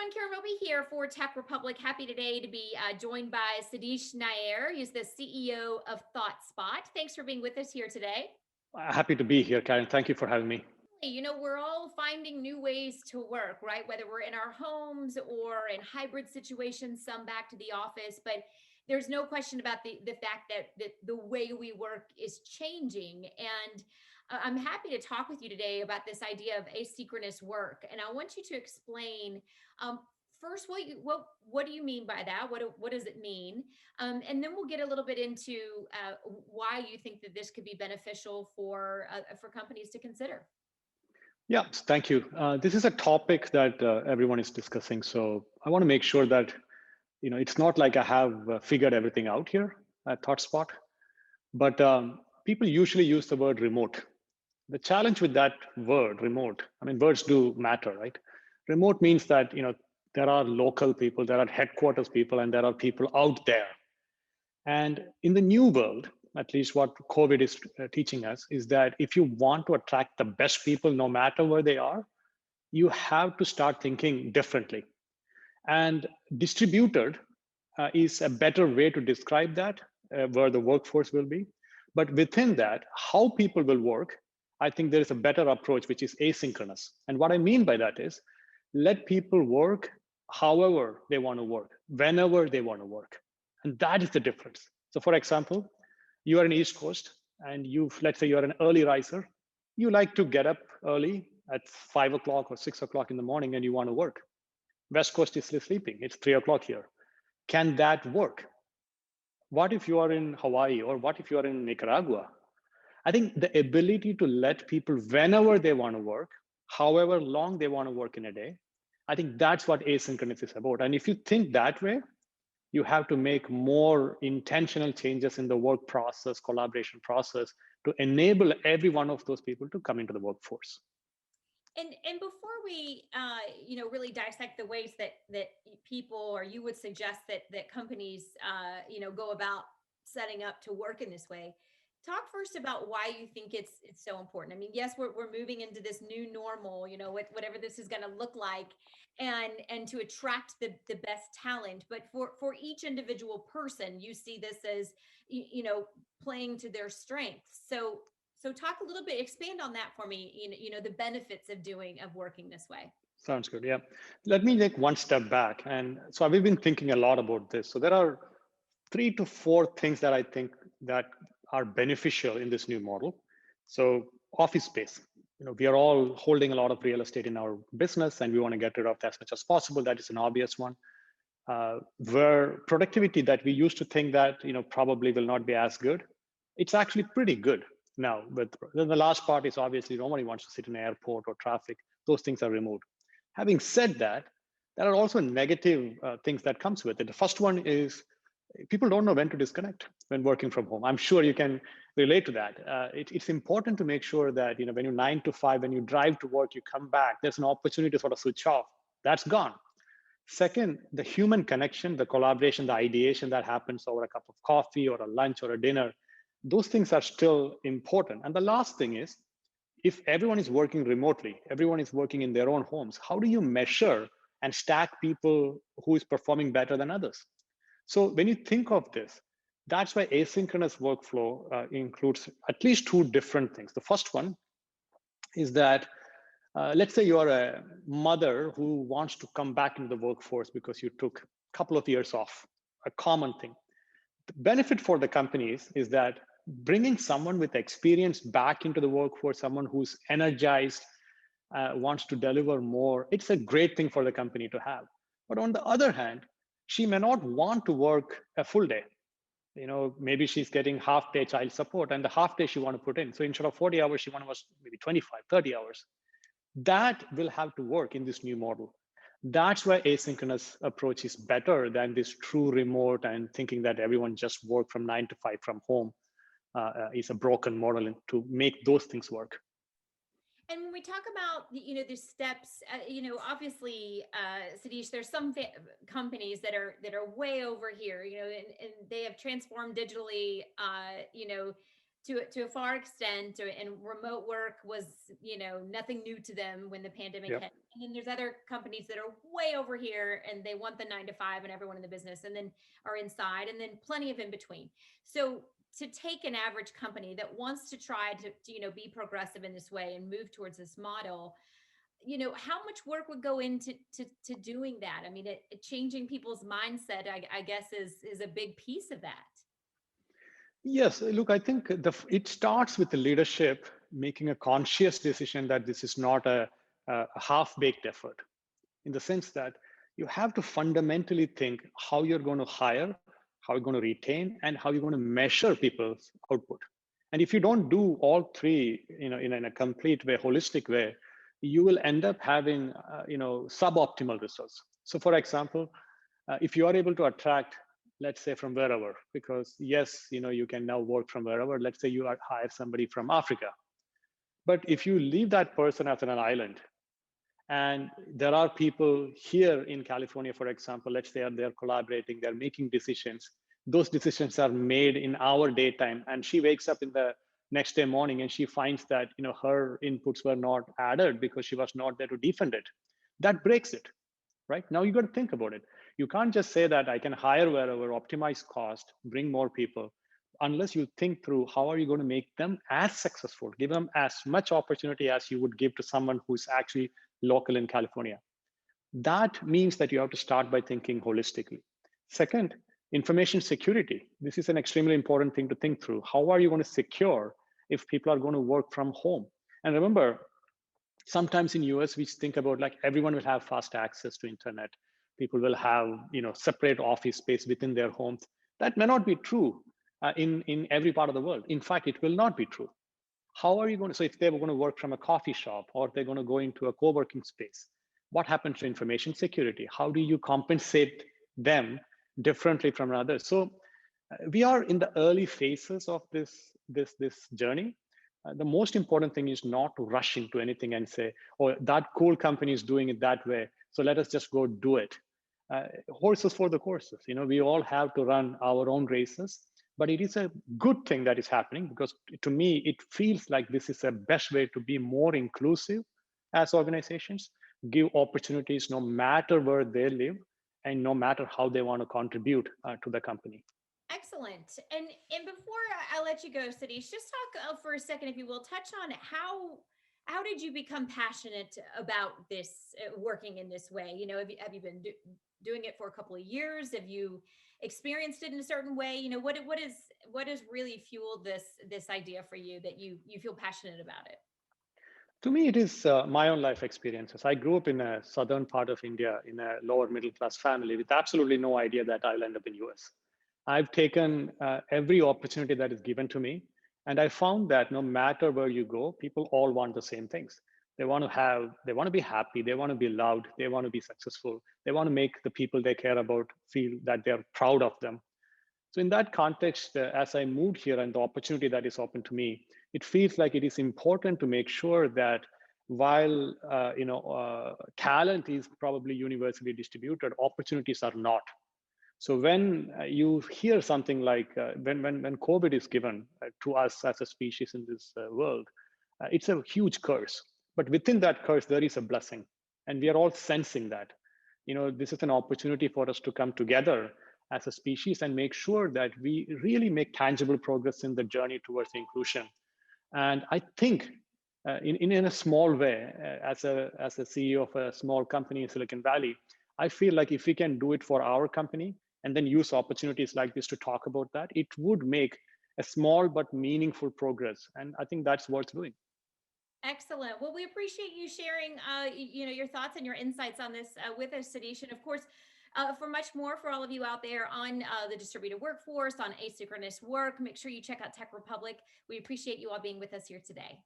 everyone, Karen Roby here for Tech Republic. Happy today to be joined by Sadish Nair. He's the CEO of ThoughtSpot. Thanks for being with us here today. Happy to be here, Karen. Thank you for having me. We're all finding new ways to work, right? Whether we're in our homes or in hybrid situations, some back to the office, but there's no question about the fact that the way we work is changing. And I'm happy to talk with you today about this idea of asynchronous work. And I want you to explain um, first what do you mean by that? What does it mean? And then we'll get a little bit into why you think that this could be beneficial for companies to consider. Yeah, thank you. This is a topic that everyone is discussing. So I want to make sure that it's not like I have figured everything out here at ThoughtSpot, but people usually use the word remote. The challenge with that word, remote, I mean, words do matter, right? Remote means that there are local people, there are headquarters people, and there are people out there. And in the new world, at least what COVID is teaching us, is that if you want to attract the best people, no matter where they are, you have to start thinking differently. And distributed is a better way to describe that, where the workforce will be. But within that, how people will work, I think there is a better approach, which is asynchronous. And what I mean by that is let people work however they want to work, whenever they want to work. And that is the difference. So for example, you are in East Coast and let's say you're an early riser. You like to get up early at 5 o'clock or 6 o'clock in the morning and you want to work. West Coast is still sleeping. It's 3 o'clock here. Can that work? What if you are in Hawaii or what if you are in Nicaragua? I think the ability to let people, whenever they want to work, however long they want to work in a day, I think that's what asynchronous is about. And if you think that way, you have to make more intentional changes in the work process, collaboration process to enable every one of those people to come into the workforce. And before we really dissect the ways that people or you would suggest that companies go about setting up to work in this way, talk first about why you think it's so important. I mean, yes, we're moving into this new normal, whatever this is going to look like, and to attract the best talent. But for each individual person, you see this as playing to their strengths. So talk a little bit, expand on that for me, the benefits of working this way. Sounds good. Yeah. Let me take one step back. And so we've been thinking a lot about this. So there are 3 to 4 things that I think that are beneficial in this new model. So office space, we are all holding a lot of real estate in our business and we want to get rid of that as much as possible. That is an obvious one. Where productivity that we used to think that, probably will not be as good, it's actually pretty good now. But then the last part is obviously nobody wants to sit in an airport or traffic. Those things are removed. Having said that, there are also negative things that comes with it. The first one is people don't know when to disconnect when working from home. I'm sure you can relate to that. It's important to make sure that when you're 9 to 5, when you drive to work, you come back, there's an opportunity to sort of switch off. That's gone. Second, the human connection, the collaboration, the ideation that happens over a cup of coffee or a lunch or a dinner, those things are still important. And the last thing is, if everyone is working remotely, everyone is working in their own homes, how do you measure and stack people who is performing better than others? So when you think of this, that's why asynchronous workflow includes at least 2 different things. The first one is that let's say you are a mother who wants to come back into the workforce because you took a couple of years off, a common thing. The benefit for the companies is that bringing someone with experience back into the workforce, someone who's energized, wants to deliver more, it's a great thing for the company to have. But on the other hand, she may not want to work a full day. Maybe she's getting half day child support and the half day she want to put in. So instead of 40 hours, she want to work maybe 25, 30 hours. That will have to work in this new model. That's why asynchronous approach is better than this true remote and thinking that everyone just work from 9 to 5 from home is a broken model to make those things work. And when we talk about the steps, obviously, Sadish, there's some companies that are way over here, and they have transformed digitally, to a far extent, and remote work was, nothing new to them when the pandemic Yep. hit. And then there's other companies that are way over here and they want the 9 to 5 and everyone in the business, and then are inside, and then plenty of in between. So to take an average company that wants to try to be progressive in this way and move towards this model, how much work would go into to doing that? I mean, changing people's mindset, I guess, is a big piece of that. Yes, look, I think it starts with the leadership making a conscious decision that this is not a half-baked effort, in the sense that you have to fundamentally think how you're going to hire, how you're going to retain, and how you're going to measure people's output. And if you don't do all three, in a complete way, holistic way, you will end up having, suboptimal results. So, for example, if you are able to attract, let's say, from wherever, because yes, you can now work from wherever. Let's say you hire somebody from Africa, but if you leave that person as an island, and there are people here in California, for example, let's say they're collaborating, they're making decisions. Those decisions are made in our daytime, and she wakes up in the next day morning and she finds that her inputs were not added because she was not there to defend it. That breaks it, right? Now you got to think about it. You can't just say that I can hire wherever, optimize cost, bring more people, unless you think through how are you going to make them as successful, give them as much opportunity as you would give to someone who's actually local in California. That means that you have to start by thinking holistically. Second, information security. This is an extremely important thing to think through. How are you going to secure if people are going to work from home? And remember, sometimes in US we think about like everyone will have fast access to internet, people will have separate office space within their homes. That may not be true in every part of the world. In fact, it will not be true. How are you going to, so if they're going to work from a coffee shop or they're going to go into a co-working space, what happens to information security? How do you compensate them differently from others? So we are in the early phases of this journey. The most important thing is not to rush into anything and say, oh, that cool company is doing it that way, so let us just go do it. Horses for the courses. We all have to run our own races, but it is a good thing that is happening, because to me it feels like this is the best way to be more inclusive as organizations, give opportunities no matter where they live and no matter how they want to contribute to the company. Excellent. And before I let you go, Satish, just talk for a second, if you will, touch on how did you become passionate about this, working in this way? Have you been doing it for a couple of years? Have you experienced it in a certain way? What has really fueled this idea for you that you feel passionate about it? To me, it is my own life experiences. I grew up in a southern part of India in a lower middle class family with absolutely no idea that I'll end up in US. I've taken every opportunity that is given to me, and I found that no matter where you go, people all want the same things. They want to be happy, they want to be loved, they want to be successful, they want to make the people they care about feel that they're proud of them. So in that context, as I moved here and the opportunity that is open to me, it feels like it is important to make sure that while talent is probably universally distributed, opportunities are not. So when you hear something like when COVID is given to us as a species in this world, it's a huge curse. But within that curse, there is a blessing, and we are all sensing that. This is an opportunity for us to come together as a species and make sure that we really make tangible progress in the journey towards inclusion. And I think, in a small way, as a CEO of a small company in Silicon Valley, I feel like if we can do it for our company and then use opportunities like this to talk about that, it would make a small but meaningful progress. And I think that's worth doing. Excellent. Well, we appreciate you sharing, your thoughts and your insights on this, with us, Sadish. And of course, for much more for all of you out there on, the distributed workforce, on asynchronous work, make sure you check out Tech Republic. We appreciate you all being with us here today.